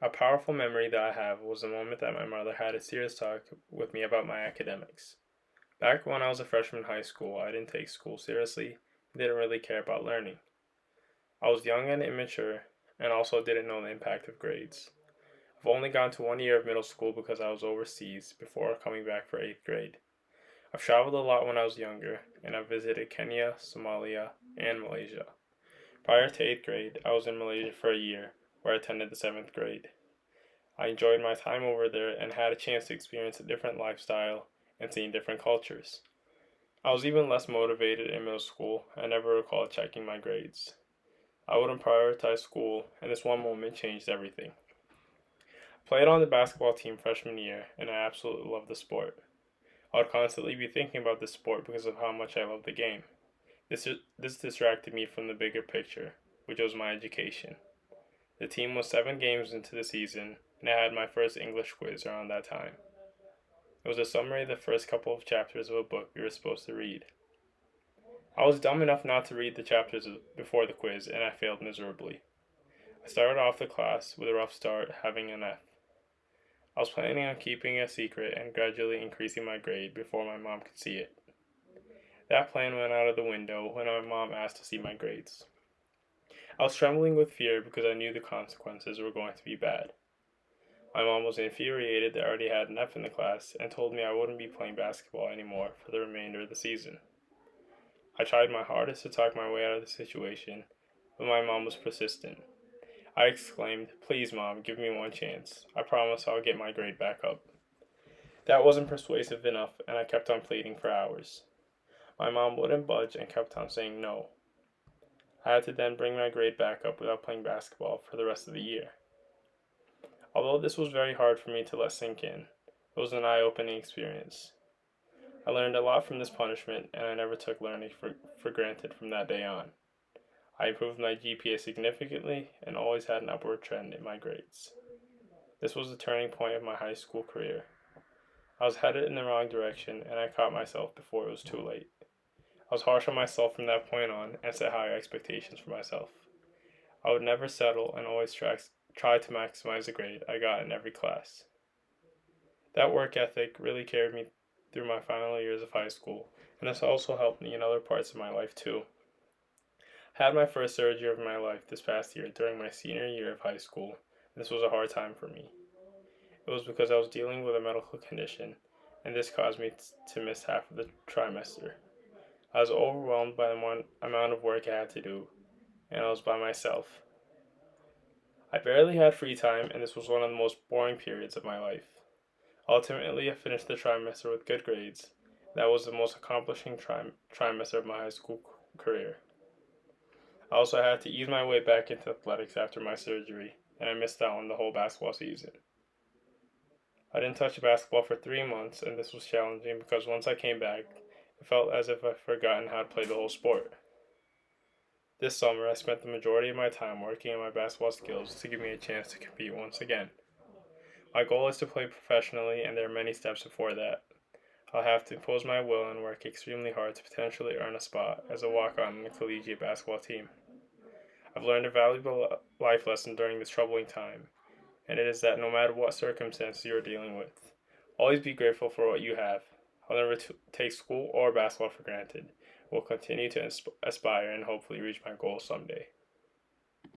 A powerful memory that I have was the moment that my mother had a serious talk with me about my academics. Back when I was a freshman in high school, I didn't take school seriously and didn't really care about learning. I was young and immature and also didn't know the impact of grades. I've only gone to 1 year of middle school because I was overseas before coming back for 8th grade. I've traveled a lot when I was younger, and I've visited Kenya, Somalia, and Malaysia. Prior to 8th grade, I was in Malaysia for a year, where I attended the 7th grade. I enjoyed my time over there and had a chance to experience a different lifestyle and seeing different cultures. I was even less motivated in middle school and never recalled checking my grades. I wouldn't prioritize school, and this one moment changed everything. I played on the basketball team freshman year, and I absolutely loved the sport. I would constantly be thinking about this sport because of how much I loved the game. This distracted me from the bigger picture, which was my education. The team was 7 games into the season, and I had my first English quiz around that time. It was a summary of the first couple of chapters of a book we were supposed to read. I was dumb enough not to read the chapters before the quiz, and I failed miserably. I started off the class with a rough start, having an F. I was planning on keeping it a secret and gradually increasing my grade before my mom could see it. That plan went out of the window when my mom asked to see my grades. I was trembling with fear because I knew the consequences were going to be bad. My mom was infuriated that I already had an F in the class and told me I wouldn't be playing basketball anymore for the remainder of the season. I tried my hardest to talk my way out of the situation, but my mom was persistent. I exclaimed, "Please, Mom, give me one chance. I promise I'll get my grade back up." That wasn't persuasive enough, and I kept on pleading for hours. My mom wouldn't budge and kept on saying no. I had to then bring my grade back up without playing basketball for the rest of the year. Although this was very hard for me to let sink in, it was an eye-opening experience. I learned a lot from this punishment, and I never took learning for granted from that day on. I improved my GPA significantly and always had an upward trend in my grades. This was the turning point of my high school career. I was headed in the wrong direction, and I caught myself before it was too late. I was harsh on myself from that point on and set higher expectations for myself. I would never settle and always try to maximize the grade I got in every class. That work ethic really carried me through my final years of high school, and this also helped me in other parts of my life too. I had my first surgery of my life this past year during my senior year of high school, and this was a hard time for me. It was because I was dealing with a medical condition, and this caused me to miss half of the trimester. I was overwhelmed by the amount of work I had to do, and I was by myself. I barely had free time, and this was one of the most boring periods of my life. Ultimately, I finished the trimester with good grades. That was the most accomplishing trimester of my high school career. I also had to ease my way back into athletics after my surgery, and I missed out on the whole basketball season. I didn't touch basketball for 3 months, and this was challenging because once I came back, it felt as if I'd forgotten how to play the whole sport. This summer, I spent the majority of my time working on my basketball skills to give me a chance to compete once again. My goal is to play professionally, and there are many steps before that. I'll have to impose my will and work extremely hard to potentially earn a spot as a walk-on on the collegiate basketball team. I've learned a valuable life lesson during this troubling time, and it is that no matter what circumstances you are dealing with, always be grateful for what you have. I'll never take school or basketball for granted. Will continue to aspire and hopefully reach my goals someday.